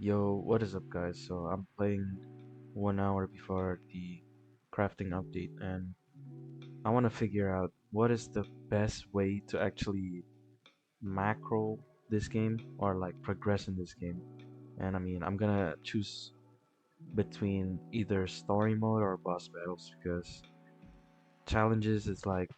Yo, what is up, guys? So I'm playing 1 hour before the crafting update, and I want to figure out what is the best way to actually macro this game or like progress in this game. And I mean, I'm gonna choose between either story mode or boss battles because challenges is like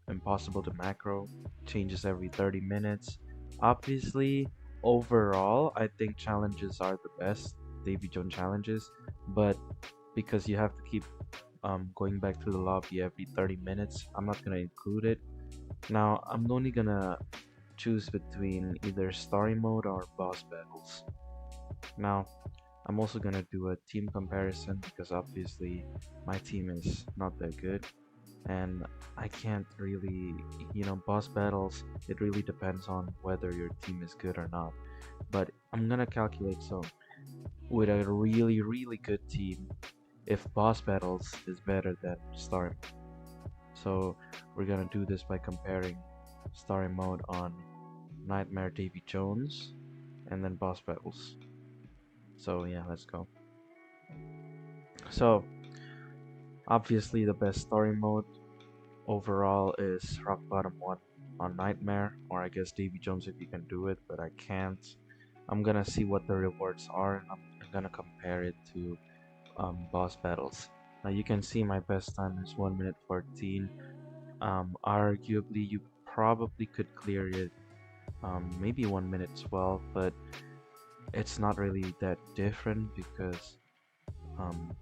impossible to macro, changes every 30 minutes. Obviously, overall, I think challenges are the best, Davy Jones challenges, but because you have to keep going back to the lobby every 30 minutes, I'm not gonna include it. Now, I'm only gonna choose between either story mode or boss battles. Now, I'm also gonna do a team comparison because obviously my team is not that good and I can't really, boss battles, it really depends on whether your team is good or not. But I'm gonna calculate so with a really, really good team, if boss battles is better than story mode. So we're gonna do this by comparing story mode on Nightmare Davy Jones and then boss battles. So yeah, let's go. So obviously the best story mode overall is Rock Bottom 1 on Nightmare, or I guess Davy Jones if you can do it, but I can't. I'm gonna see what the rewards are and I'm gonna compare it to boss battles. Now you can see my best time is 1 minute 14. Arguably, you probably could clear it maybe 1 minute 12, but it's not really that different because um,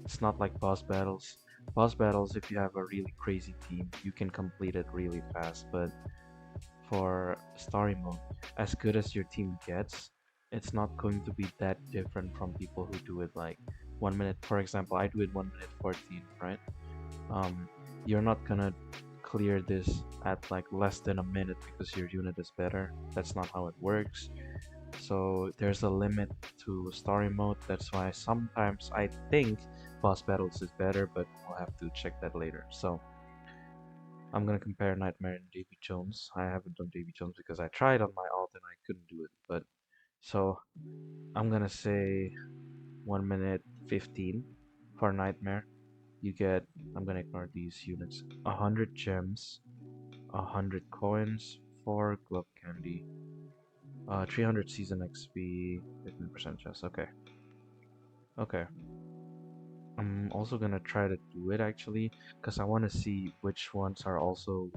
it's not like boss battles. Boss battles, if you have a really crazy team, you can complete it really fast. But for story mode, as good as your team gets, it's not going to be that different from people who do it like 1 minute. For example, I do it 1 minute 14, right? Um, you're not gonna clear this at like less than a minute because your unit is better. That's not how it works. So there's a limit to story mode. That's why sometimes I think boss battles is better, but we'll have to check that later. So I'm gonna compare Nightmare and Davy Jones. I haven't done Davy Jones because I tried on my alt and I couldn't do it. But so I'm gonna say 1 minute 15 for Nightmare. You get, I'm gonna ignore these units, 100 gems, 100 coins, 4 glove candy, 300 season XP, 15% chest. Okay. Okay. I'm also gonna try to do it actually, because I want to see which ones are also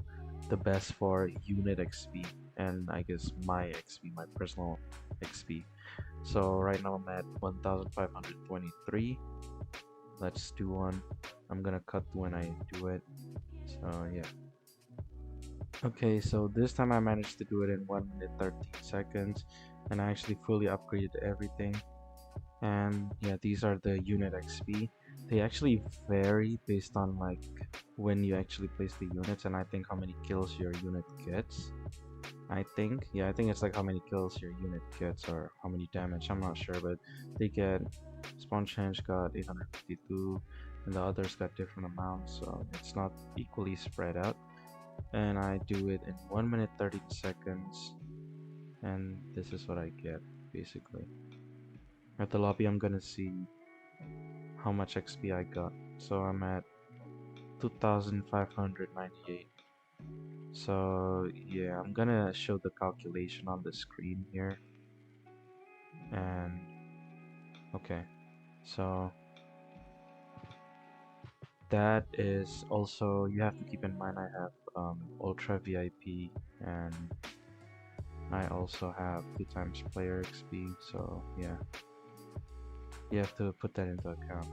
the best for unit XP and I guess my XP, my personal XP. So right now I'm at 1523. Let's do one. I'm gonna cut when I do it. So yeah. Okay, so this time I managed to do it in 1 minute 13 seconds and I actually fully upgraded everything. And yeah, these are the unit XP. They actually vary based on like when you actually place the units and I think how many kills your unit gets. I think it's like how many kills your unit gets or how many damage. I'm not sure, but they get Spongebob got 852 and the others got different amounts, so it's not equally spread out. And I do it in 1 minute 30 seconds, and this is what I get basically. At the lobby, I'm gonna see how much XP I got. So I'm at 2598. So yeah, I'm gonna show the calculation on the screen here. And okay, so that is also, you have to keep in mind I have Ultra VIP and I also have 2 times player XP. So yeah, you have to put that into account.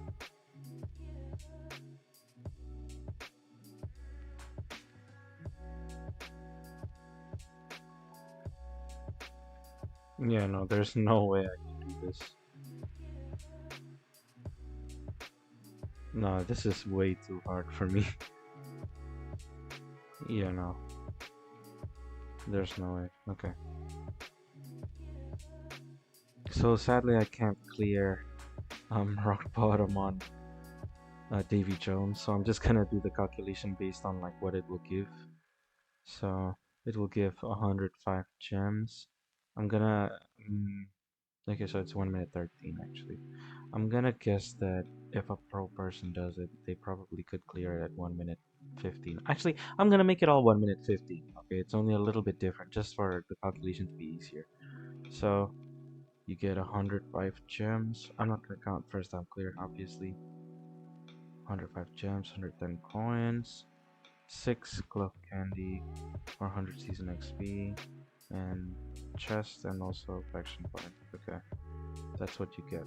Yeah, no, there's no way I can do this. No, this is way too hard for me. Yeah, no, there's no way. Okay. So sadly, I can't clear rock bottom on Davy Jones, so I'm just gonna do the calculation based on like what it will give. So it will give 105 gems. I'm gonna Okay, so it's 1 minute 13 actually. I'm gonna guess that if a pro person does it, they probably could clear it at 1 minute 15. Actually, I'm gonna make it all 1 minute 15. Okay, it's only a little bit different just for the calculation to be easier. So you get 105 gems. I'm not gonna count first time clear, obviously. 105 gems, 110 coins, 6 glove candy, 400 season XP, and chest and also faction point. Okay, that's what you get.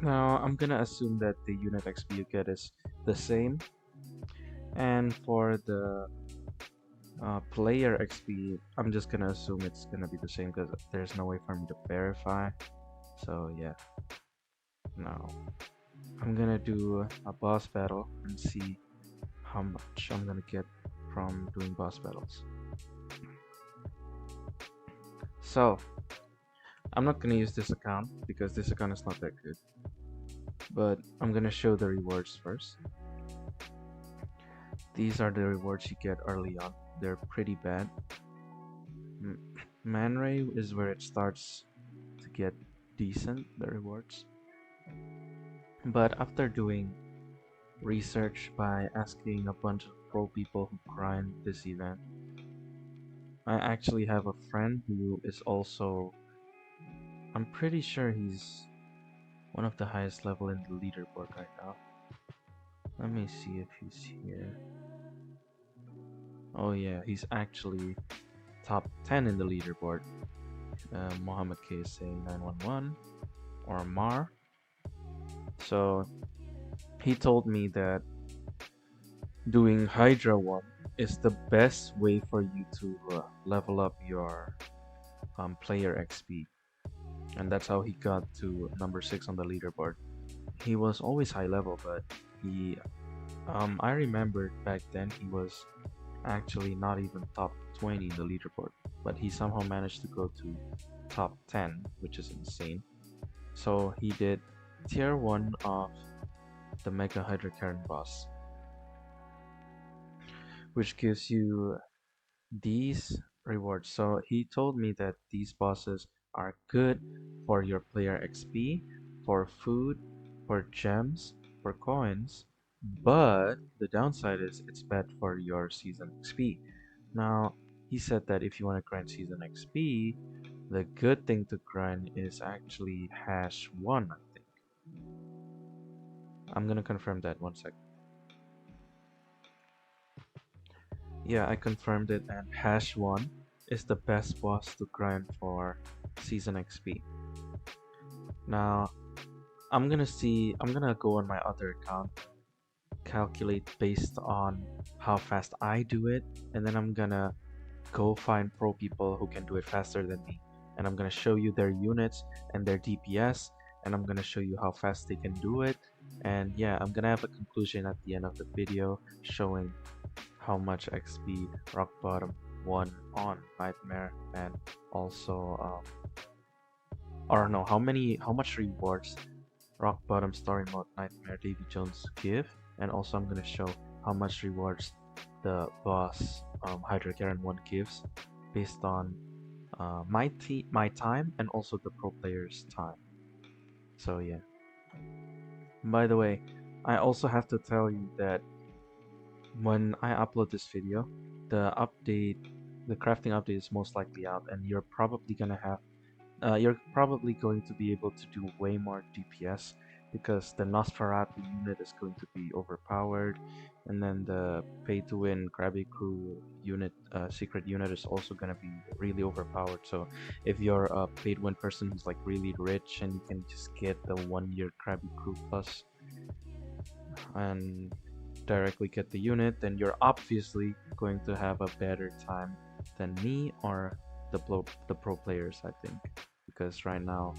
Now I'm gonna assume that the unit XP you get is the same, and for the player XP, I'm just gonna assume it's gonna be the same because there's no way for me to verify. So yeah, now I'm gonna do a boss battle and see how much I'm gonna get from doing boss battles. So I'm not gonna use this account because this account is not that good, but I'm gonna show the rewards first. These are the rewards you get early on. They're pretty bad. Man Ray is where it starts to get decent, the rewards. But after doing research by asking a bunch of pro people who grind this event, I actually have a friend who is also, I'm pretty sure he's one of the highest level in the leaderboard right now. Let me see if he's here. Oh yeah, he's actually top 10 in the leaderboard. Mohammed KSA 911 or Mar. So he told me that doing Hydra 1 is the best way for you to level up your player XP. And that's how he got to number 6 on the leaderboard. He was always high level, but I remember back then he was actually not even top 20 in the leaderboard, but he somehow managed to go to top 10, which is insane. So he did tier 1 of the Mega Hydra Karen boss, which gives you these rewards. So he told me that these bosses are good for your player XP, for food, for gems, for coins, but the downside is it's bad for your season XP. Now, he said that if you want to grind season XP, the good thing to grind is actually hash 1, I think. I'm gonna confirm that 1 second. Yeah, I confirmed it, and hash 1 is the best boss to grind for season XP. Now, I'm gonna go on my other account, calculate based on how fast I do it, and then I'm gonna go find pro people who can do it faster than me. And I'm gonna show you their units and their DPS, and I'm gonna show you how fast they can do it. And yeah, I'm gonna have a conclusion at the end of the video showing how much XP Rock Bottom won on Nightmare, and also or no, how much rewards Rock Bottom Story Mode Nightmare Davy Jones give, and also I'm gonna show how much rewards the boss Hydra Karen 1 gives based on my time and also the pro player's time. So yeah. By the way, I also have to tell you that when I upload this video, the crafting update is most likely out, and you're probably going to be able to do way more DPS because the Nosferatu unit is going to be overpowered, and then the pay-to-win Krabby Crew unit, secret unit, is also gonna be really overpowered. So if you're a pay-to-win person who's like really rich and you can just get the 1 year Krabby Crew plus and directly get the unit, then you're obviously going to have a better time than me or the pro players, I think, because right now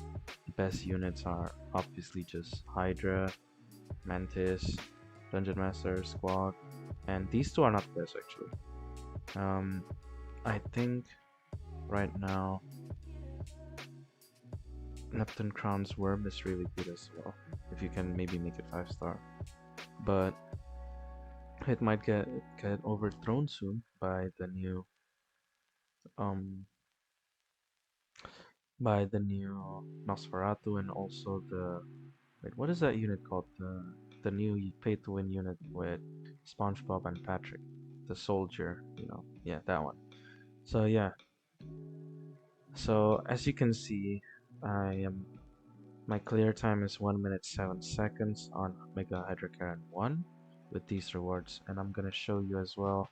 the best units are obviously just Hydra, Mantis, Dungeon Master, Squad, and these two are not best actually. I think right now Neptune Crown's Worm is really good as well, if you can maybe make it 5-star, but it might get overthrown soon by the new um by the new Nosferatu and also the wait, what is that unit called? The new pay to win unit with Spongebob and Patrick, the soldier, yeah, that one. So yeah, so as you can see, I am my clear time is 1 minute 7 seconds on Mega Hydrocaran 1 with these rewards, and I'm gonna show you as well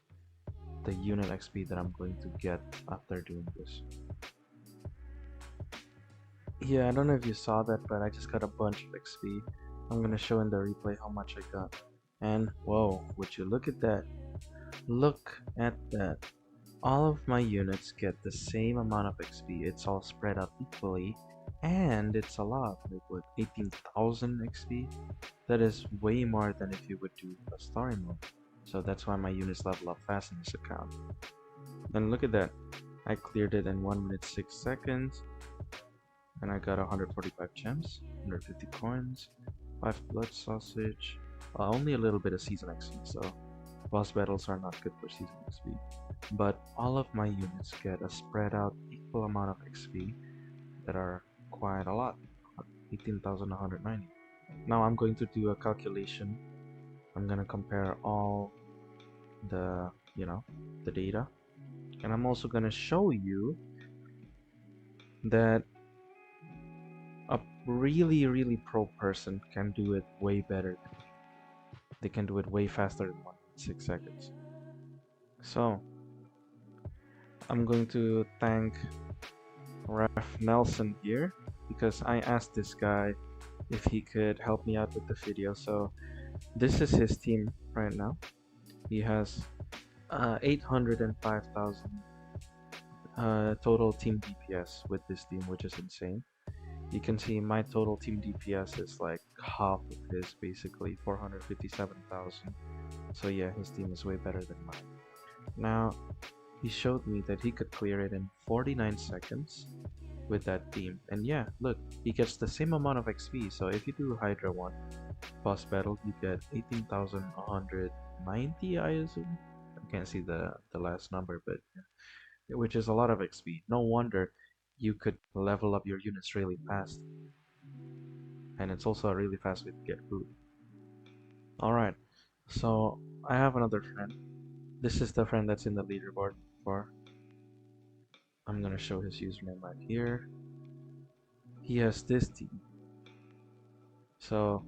the unit XP that I'm going to get after doing this. Yeah, I don't know if you saw that, but I just got a bunch of XP. I'm gonna show in the replay how much I got. And whoa, would you look at that? Look at that. All of my units get the same amount of XP. It's all spread out equally. And it's a lot, like with 18,000 XP. That is way more than if you would do a story mode. So that's why my units level up fast in this account. And look at that. I cleared it in 1 minute 6 seconds. And I got 145 gems, 150 coins, 5 blood sausage, only a little bit of season XP, so boss battles are not good for season XP. But all of my units get a spread out equal amount of XP that are quite a lot, 18,190. Now I'm going to do a calculation. I'm going to compare all the, the data. And I'm also going to show you that a really pro person can do it way better than me. They can do it way faster than 6 seconds. So I'm going to thank Ref Nelson here because I asked this guy if he could help me out with the video. So this is his team right now. He has 805,000 total team DPS with this team, which is insane. You can see my total team DPS is like half of his, basically 457,000. So yeah, his team is way better than mine. Now, he showed me that he could clear it in 49 seconds with that team. And yeah, look, he gets the same amount of XP. So if you do Hydra 1 boss battle, you get 18,190, I assume. I can't see the last number, but yeah, which is a lot of XP. No wonder you could level up your units really fast. And it's also a really fast way to get food. Alright, so I have another friend. This is the friend that's in the leaderboard for. I'm gonna show his username right here. He has this team. So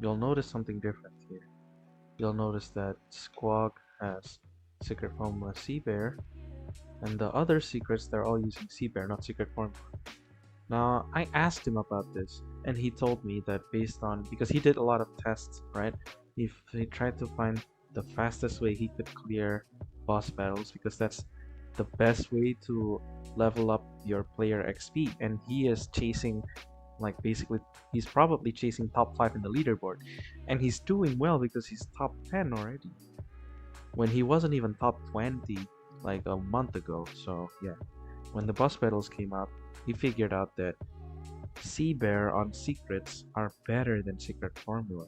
you'll notice something different here. You'll notice that Squawk has Secret Formula Sea Bear, and the other secrets, they're all using Sea Bear, not Secret Formula. Now, I asked him about this, and he told me that based on, because he did a lot of tests, right? He tried to find the fastest way he could clear boss battles, because that's the best way to level up your player XP, and he is chasing, like, basically, he's probably chasing top 5 in the leaderboard, and he's doing well because he's top 10 already, when he wasn't even top 20, like, a month ago. So, yeah, when the boss battles came out, he figured out that Sea Bear on secrets are better than Secret Formula,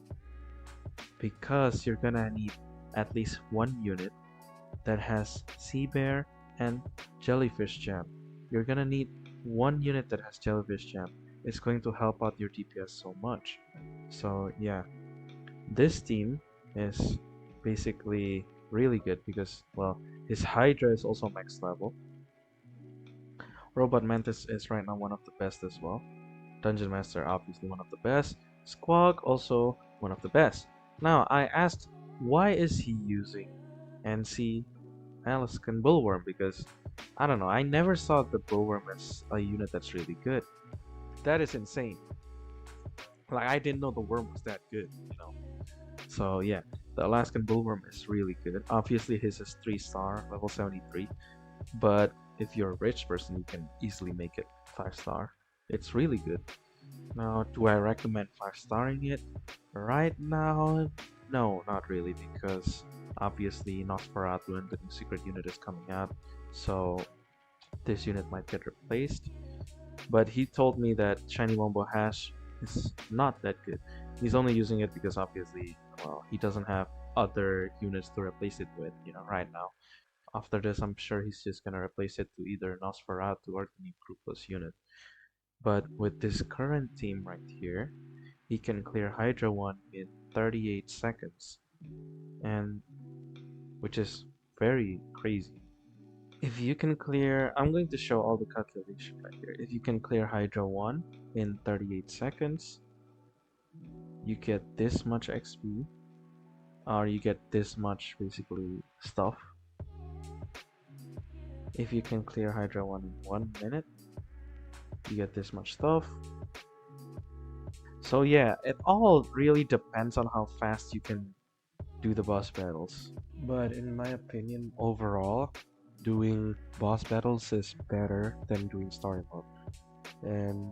because you're gonna need at least one unit that has Sea Bear and Jellyfish Jam. You're gonna need one unit that has Jellyfish Jam. It's going to help out your DPS so much. So yeah, this team is basically really good because, well, his Hydra is also max level. Robot Mantis is right now one of the best as well. Dungeon Master obviously one of the best. Squawk also one of the best. Now I asked, why is he using NC Alaskan Bullworm, because I don't know, I never saw the Bullworm as a unit that's really good. That is insane. Like, I didn't know the worm was that good, So yeah, the Alaskan Bullworm is really good. Obviously his is 3-star, level 73. But if you're a rich person, you can easily make it 5-star. It's really good. Now, do I recommend 5-starring it? Right now, no, not really, because obviously Nosferatu and the new secret unit is coming out, so this unit might get replaced. But he told me that Shiny Wombo Hash is not that good. He's only using it because obviously, well, he doesn't have other units to replace it with, right now. After this, I'm sure he's just gonna replace it to either Nosferatu or the new Krupa's unit. But with this current team right here, he can clear Hydra 1 in 38 seconds, and which is very crazy. If you can clear, I'm going to show all the calculation right here. If you can clear Hydra 1 in 38 seconds, you get this much XP, or you get this much basically stuff. If you can clear Hydra 1 in 1 minute, you get this much stuff. So yeah, it all really depends on how fast you can do the boss battles. But in my opinion, overall, doing boss battles is better than doing story mode. And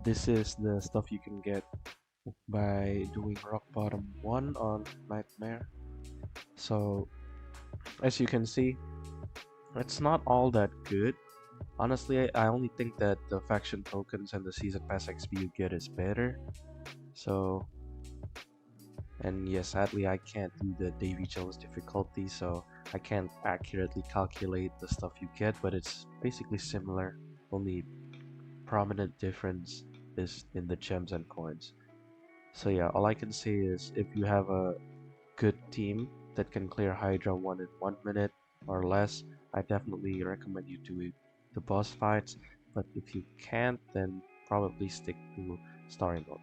this is the stuff you can get by doing Rock Bottom 1 on Nightmare. So, as you can see, it's not all that good. Honestly, I only think that the faction tokens and the season pass XP you get is better. So, and yes, sadly I can't do the Davy Jones difficulty, so I can't accurately calculate the stuff you get, but it's basically similar. Only prominent difference is in the gems and coins. So yeah, all I can say is if you have a good team that can clear Hydra 1 in 1 minute or less, I definitely recommend you do the boss fights, but if you can't, then probably stick to story mode.